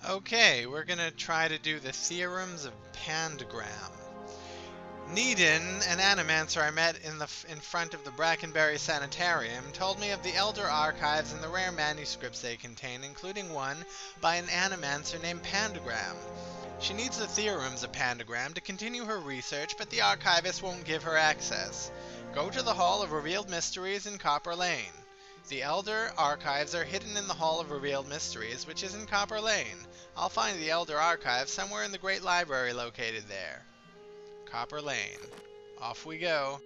Okay, we're gonna try to do the theorems of Pandagram. Needin, an animancer I met in front of the Brackenberry Sanitarium, told me of the elder archives and the rare manuscripts they contain, including one by an animancer named Pandagram. She needs the theorems of Pandagram to continue her research, but the archivist won't give her access. Go to the Hall of Revealed Mysteries in Copper Lane. The Elder Archives are hidden in the Hall of Revealed Mysteries, which is in Copper Lane. I'll find the Elder Archives somewhere in the Great Library located there. Copper Lane. Off we go.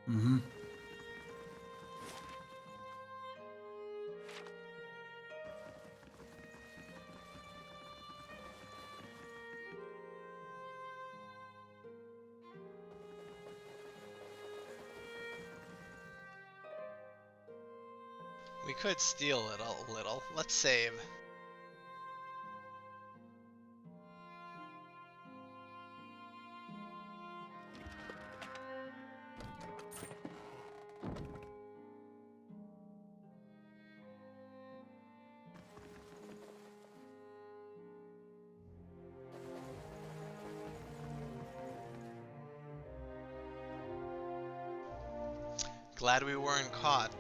Mm-hmm. We could steal it a little. Let's save. Glad we weren't caught.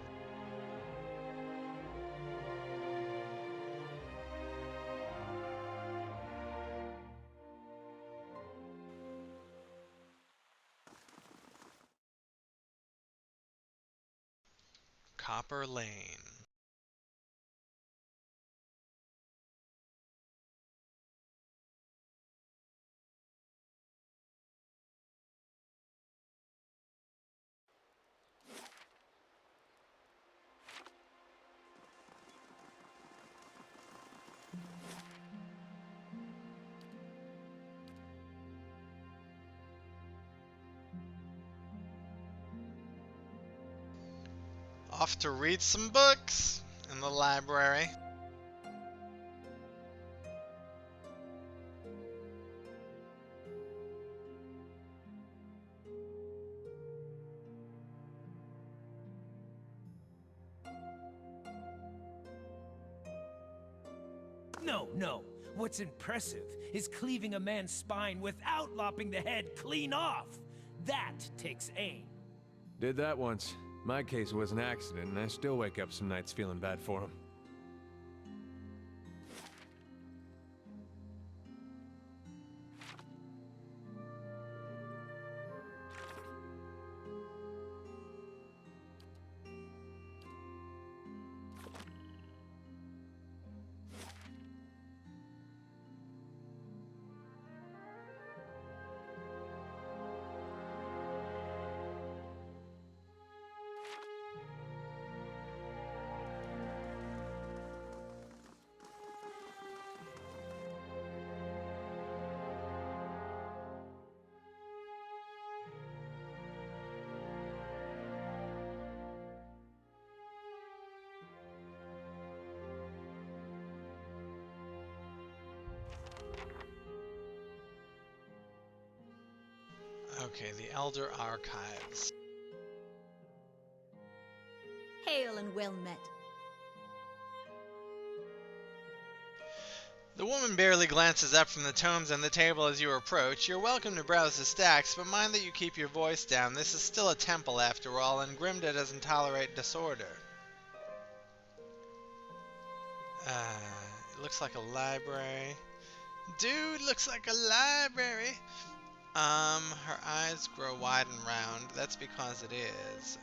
Copper Lane. Off to read some books in the library. No. What's impressive is cleaving a man's spine without lopping the head clean off. That takes aim. Did that once. My case was an accident, and I still wake up some nights feeling bad for him. Okay, the Elder Archives. Hail and well met. The woman barely glances up from the tomes on the table as you approach. You're welcome to browse the stacks, but mind that you keep your voice down. This is still a temple after all, and Grimda doesn't tolerate disorder. It looks like a library. Dude, looks like a library. Her eyes grow wide and round. That's because it is.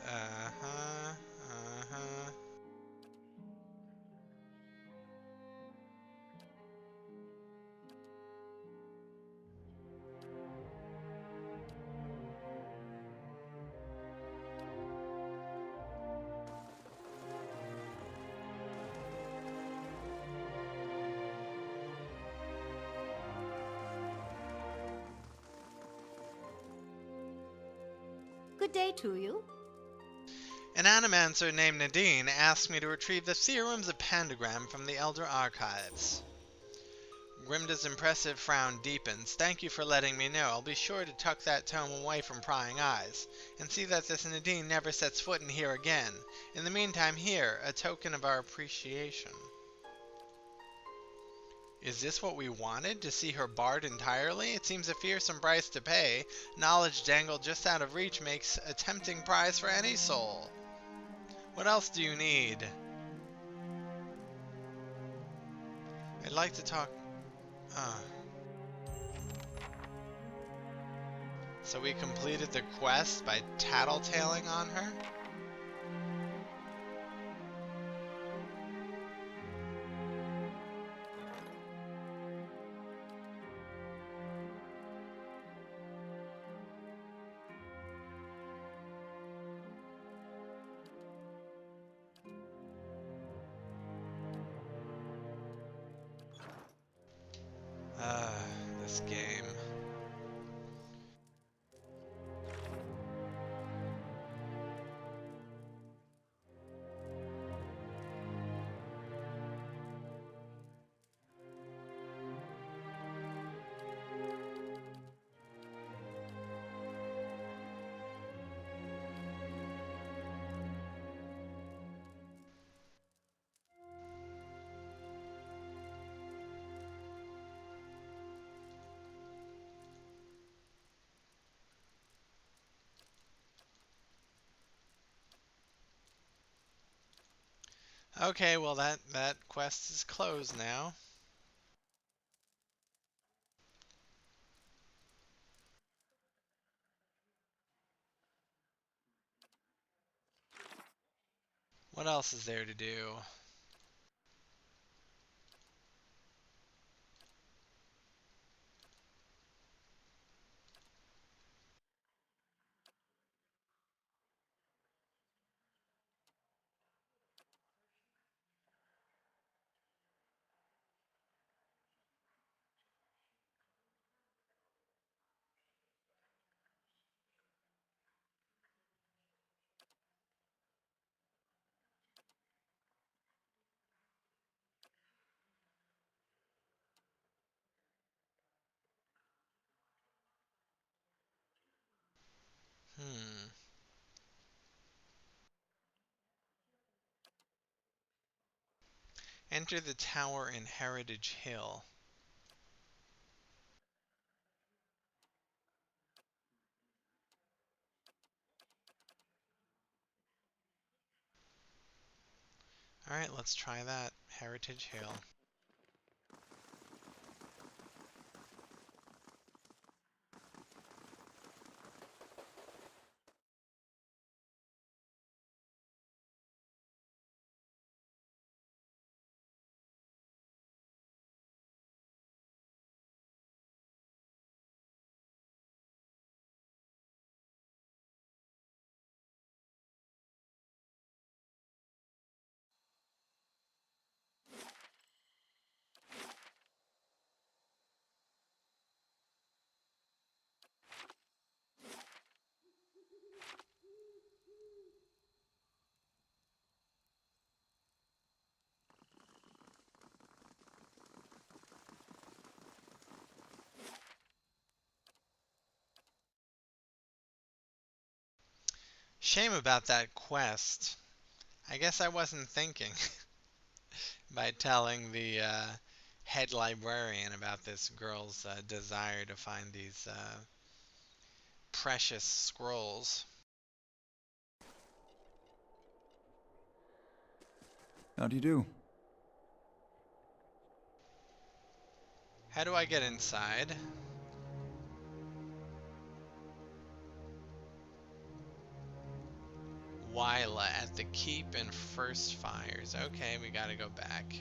Good day to you. An animancer named Nadine asked me to retrieve the theorems of Pandagram from the Elder Archives. Grimda's impressive frown deepens. Thank you for letting me know. I'll be sure to tuck that tome away from prying eyes, and see that this Nadine never sets foot in here again. In the meantime, here, a token of our appreciation. Is this what we wanted? To see her barred entirely? It seems a fearsome price to pay. Knowledge dangled just out of reach makes a tempting prize for any soul. What else do you need? I'd like to talk... So we completed the quest by tattletaling on her? This game. Okay, well that quest is closed now. What else is there to do? Hmm. Enter the tower in Heritage Hill. Alright, let's try that. Heritage Hill. Shame about that quest. I guess I wasn't thinking by telling the head librarian about this girl's desire to find these precious scrolls. How do you do? How do I get inside? Wyla at the keep and first fires. Okay, we gotta go back.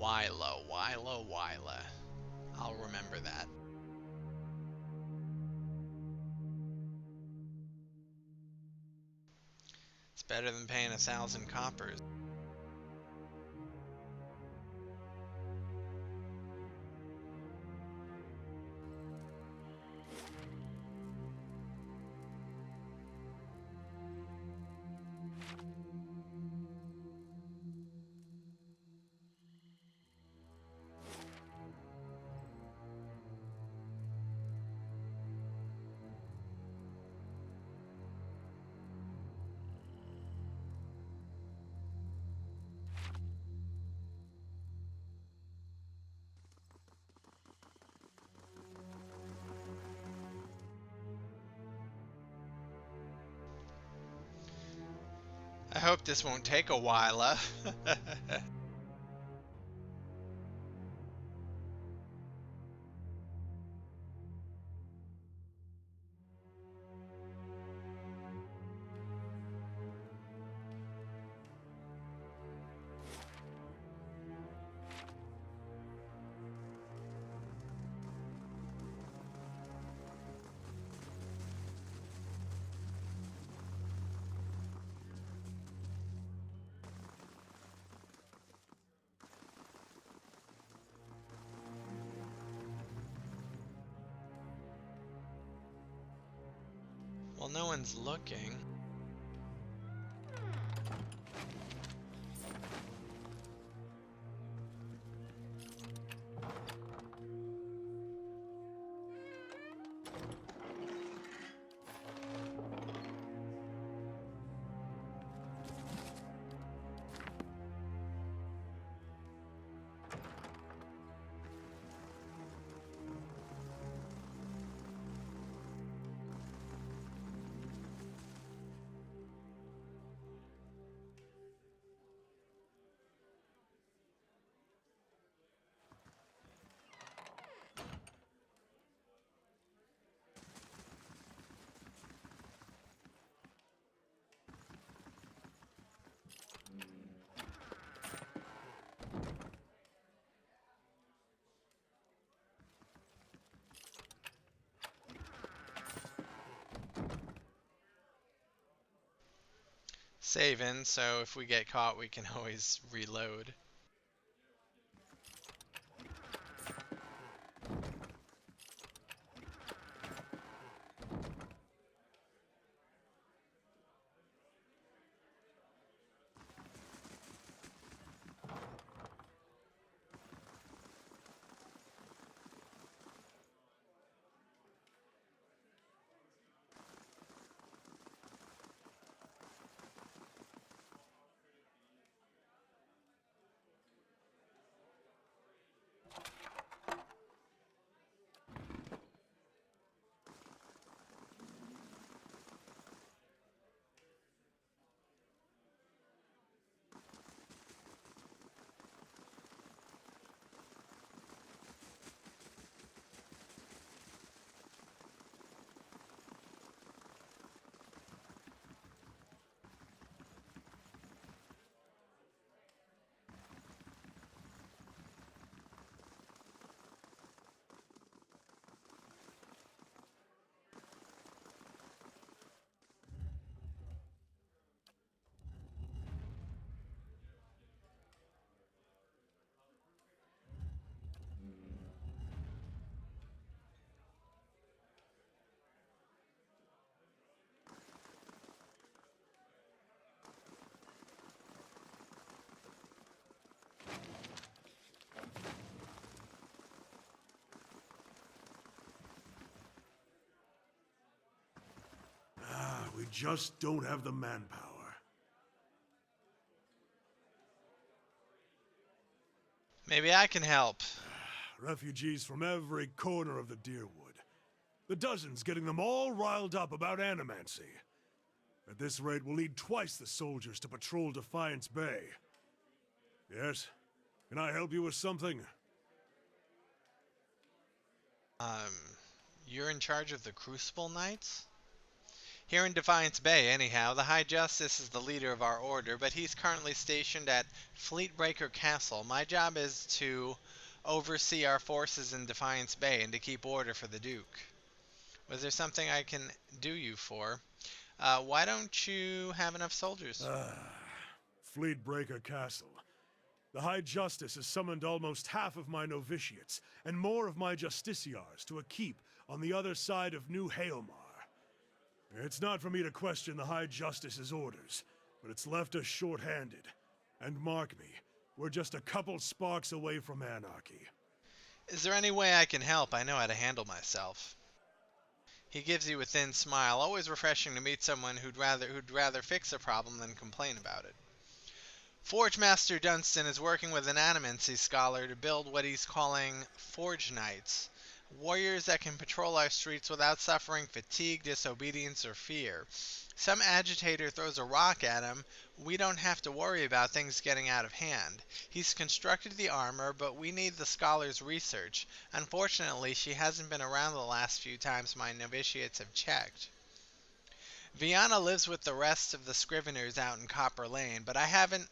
Wyla. I'll remember that. It's better than paying 1,000 coppers. I hope this won't take a while. Well, no one's looking. Saving, so if we get caught, we can always reload. We just don't have the manpower. Maybe I can help. Refugees from every corner of the Deerwood. The dozens getting them all riled up about animancy. At this rate, we'll need twice the soldiers to patrol Defiance Bay. Yes? Can I help you with something? You're in charge of the Crucible Knights? Here in Defiance Bay, anyhow. The High Justice is the leader of our order, but he's currently stationed at Fleetbreaker Castle. My job is to oversee our forces in Defiance Bay and to keep order for the Duke. Was there something I can do you for? Why don't you have enough soldiers? Fleetbreaker Castle. The High Justice has summoned almost half of my novitiates, and more of my justiciars to a keep on the other side of New Haelmar. It's not for me to question the High Justice's orders, but it's left us short-handed. And mark me, we're just a couple sparks away from anarchy. Is there any way I can help? I know how to handle myself. He gives you a thin smile, always refreshing to meet someone who'd rather fix a problem than complain about it. Forge Master Dunstan is working with an animancy scholar to build what he's calling Forge Knights. Warriors that can patrol our streets without suffering fatigue, disobedience, or fear. Some agitator throws a rock at him, we don't have to worry about things getting out of hand. He's constructed the armor, but we need the scholar's research. Unfortunately, she hasn't been around the last few times my novitiates have checked. Viana lives with the rest of the Scriveners out in Copper Lane, but I haven't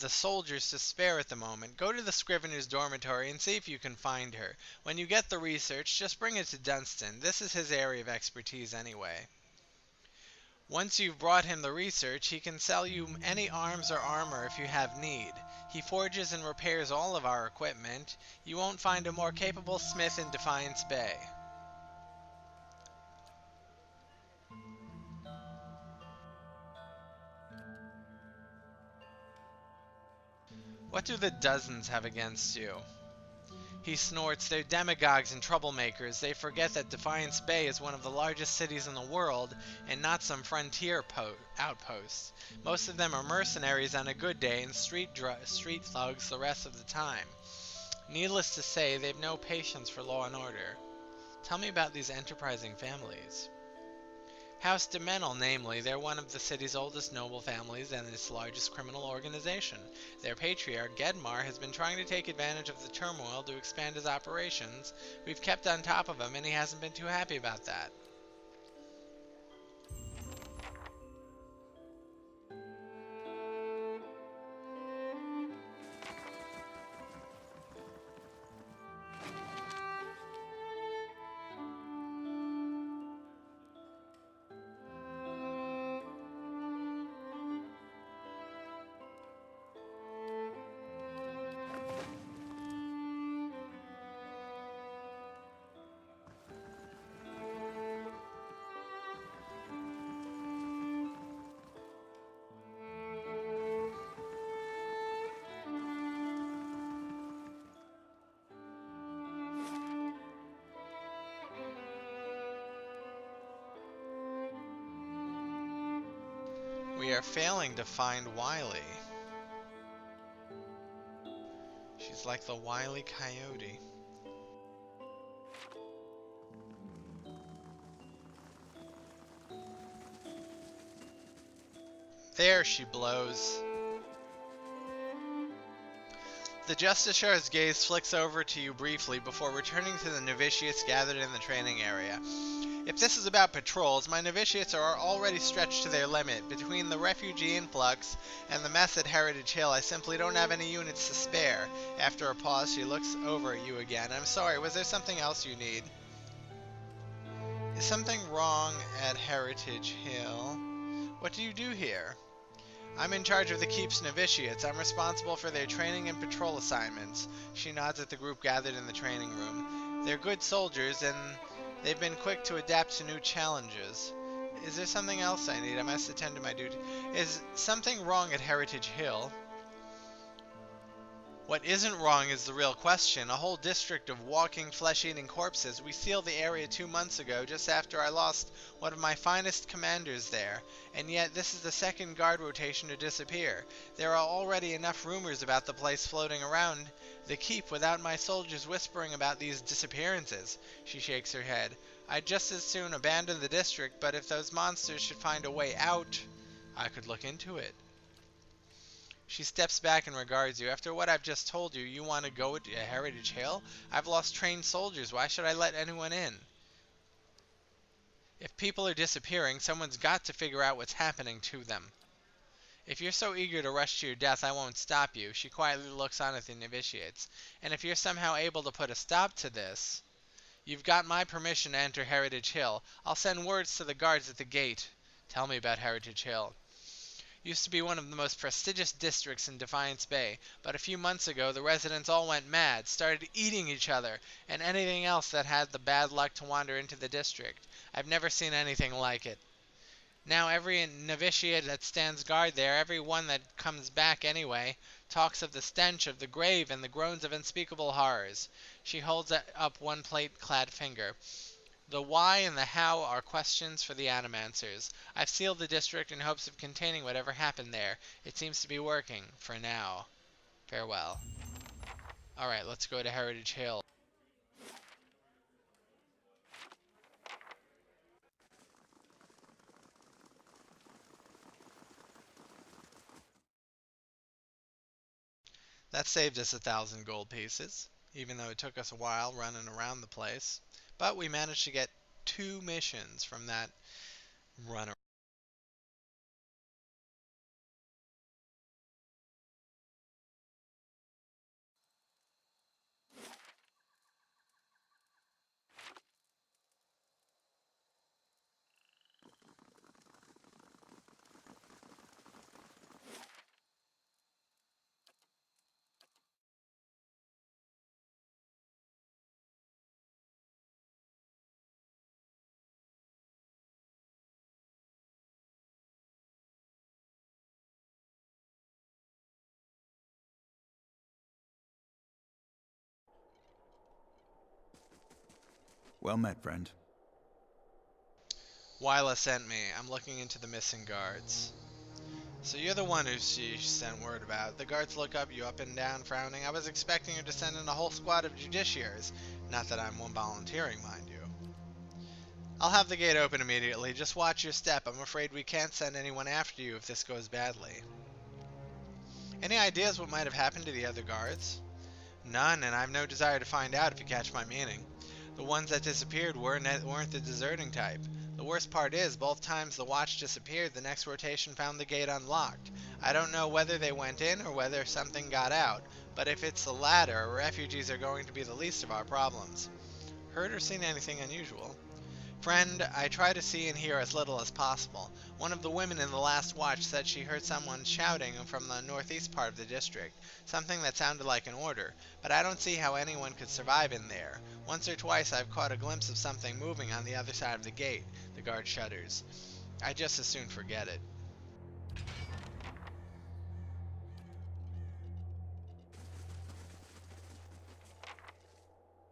the soldiers to spare at the moment. Go to the Scrivener's dormitory and see if you can find her. When you get the research, just bring it to Dunstan. This is his area of expertise anyway. Once you've brought him the research, he can sell you any arms or armor if you have need. He forges and repairs all of our equipment. You won't find a more capable smith in Defiance Bay. What do the dozens have against you? He snorts, they're demagogues and troublemakers. They forget that Defiance Bay is one of the largest cities in the world and not some frontier outpost. Most of them are mercenaries on a good day and street thugs the rest of the time. Needless to say, they've no patience for law and order. Tell me about these enterprising families. House de Menel, namely, they're one of the city's oldest noble families and its largest criminal organization. Their patriarch, Gedmar, has been trying to take advantage of the turmoil to expand his operations. We've kept on top of him, and he hasn't been too happy about that. We are failing to find Wily. She's like the Wily Coyote. There she blows. The Justiciar's gaze flicks over to you briefly before returning to the novitiates gathered in the training area. If this is about patrols, my novitiates are already stretched to their limit. Between the refugee influx and the mess at Heritage Hill, I simply don't have any units to spare. After a pause, she looks over at you again. I'm sorry, was there something else you need? Is something wrong at Heritage Hill? What do you do here? I'm in charge of the Keep's novitiates. I'm responsible for their training and patrol assignments. She nods at the group gathered in the training room. They're good soldiers, and they've been quick to adapt to new challenges. Is there something else I need? I must attend to my duty. Is something wrong at Heritage Hill? What isn't wrong is the real question. A whole district of walking, flesh-eating corpses. We sealed the area 2 months ago, just after I lost one of my finest commanders there. And yet, this is the second guard rotation to disappear. There are already enough rumors about the place floating around the keep without my soldiers whispering about these disappearances. She shakes her head. I'd just as soon abandon the district, but if those monsters should find a way out, I could look into it. She steps back and regards you. After what I've just told you, you want to go to Heritage Hill? I've lost trained soldiers. Why should I let anyone in? If people are disappearing, someone's got to figure out what's happening to them. If you're so eager to rush to your death, I won't stop you. She quietly looks on at the novitiates. And if you're somehow able to put a stop to this, you've got my permission to enter Heritage Hill. I'll send words to the guards at the gate. Tell me about Heritage Hill. Used to be one of the most prestigious districts in Defiance Bay, but a few months ago the residents all went mad, started eating each other, and anything else that had the bad luck to wander into the district. I've never seen anything like it. Now every novitiate that stands guard there, every one that comes back anyway, talks of the stench of the grave and the groans of unspeakable horrors. She holds up one plate-clad finger. The why and the how are questions for the Animancers. I've sealed the district in hopes of containing whatever happened there. It seems to be working, for now. Farewell. Alright, let's go to Heritage Hill. That saved us 1,000 gold pieces, even though it took us a while running around the place. But we managed to get 2 missions from that run. Well met, friend. Wyla sent me. I'm looking into the missing guards. So you're the one who she sent word about. The guards look you up and down, frowning. I was expecting her to send in a whole squad of justiciars. Not that I'm one volunteering, mind you. I'll have the gate open immediately. Just watch your step. I'm afraid we can't send anyone after you if this goes badly. Any ideas what might have happened to the other guards? None, and I've no desire to find out if you catch my meaning. The ones that disappeared weren't the deserting type. The worst part is, both times the watch disappeared, the next rotation found the gate unlocked. I don't know whether they went in or whether something got out, but if it's the latter, refugees are going to be the least of our problems. Heard or seen anything unusual? Friend, I try to see and hear as little as possible. One of the women in the last watch said she heard someone shouting from the northeast part of the district, something that sounded like an order, but I don't see how anyone could survive in there. Once or twice I've caught a glimpse of something moving on the other side of the gate. The guard shudders. I just as soon forget it.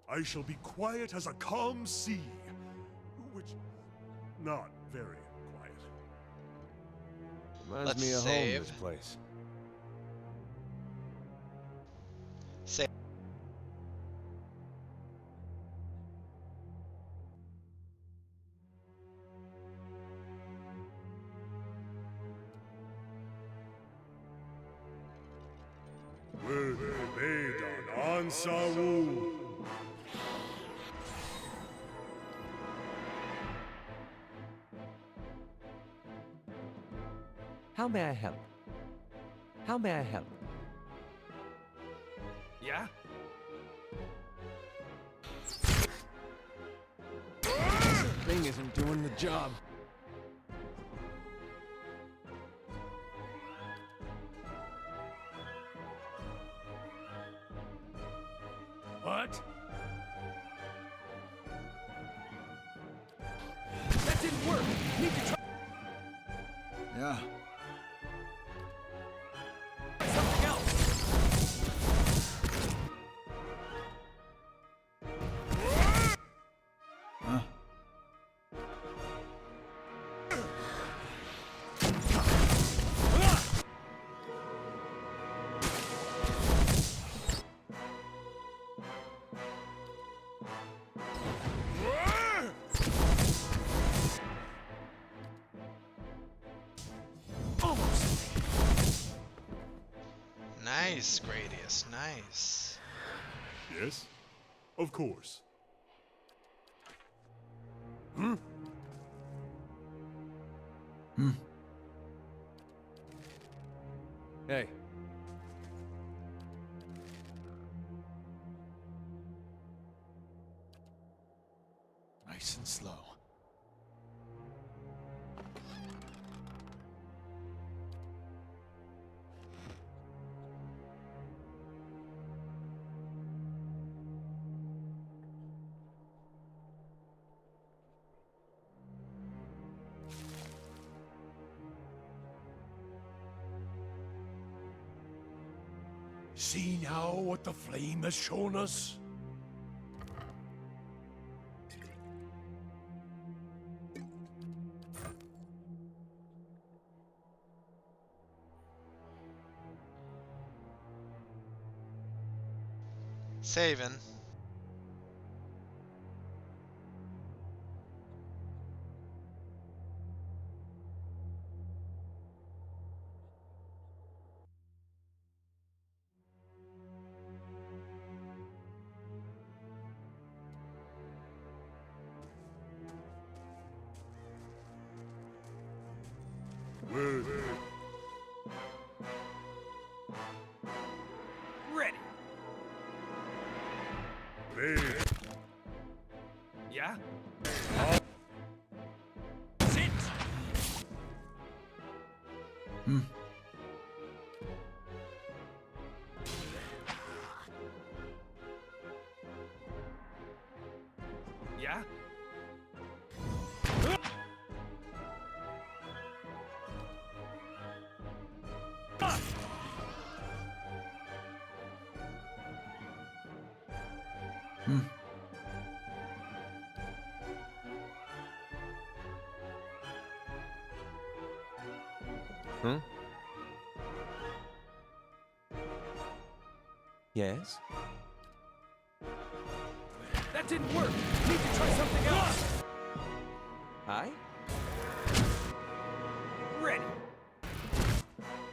I shall be quiet as a calm sea. Which, not very quiet. Reminds Let's me of home, save. this place. Save. With Bedan Ansawu. How may I help? How may I help? Yeah? Thing isn't doing the job. What? That didn't work! Need to try Yeah. something else! Huh? Nice, Gradius, nice. Yes? Of course. Hey. Nice and slow. See now what the flame has shown us? Saving. Big. Yeah? Sit! Yeah? Huh? Yes? That didn't work! Need to try something else! Aye? Ready!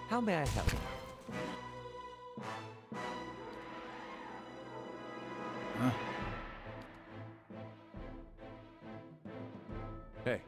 How may I help? Hey.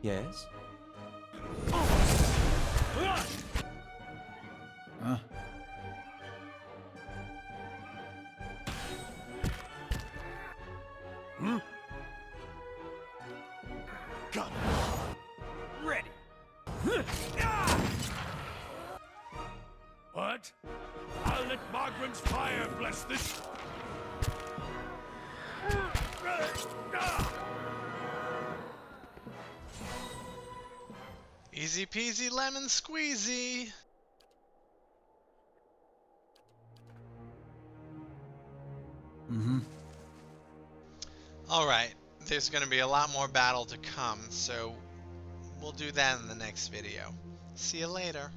Yes? Huh? Got it. Ready! What? I'll let Margren's fire bless this. Easy peasy lemon squeezy. Alright, there's going to be a lot more battle to come, so we'll do that in the next video. See you later.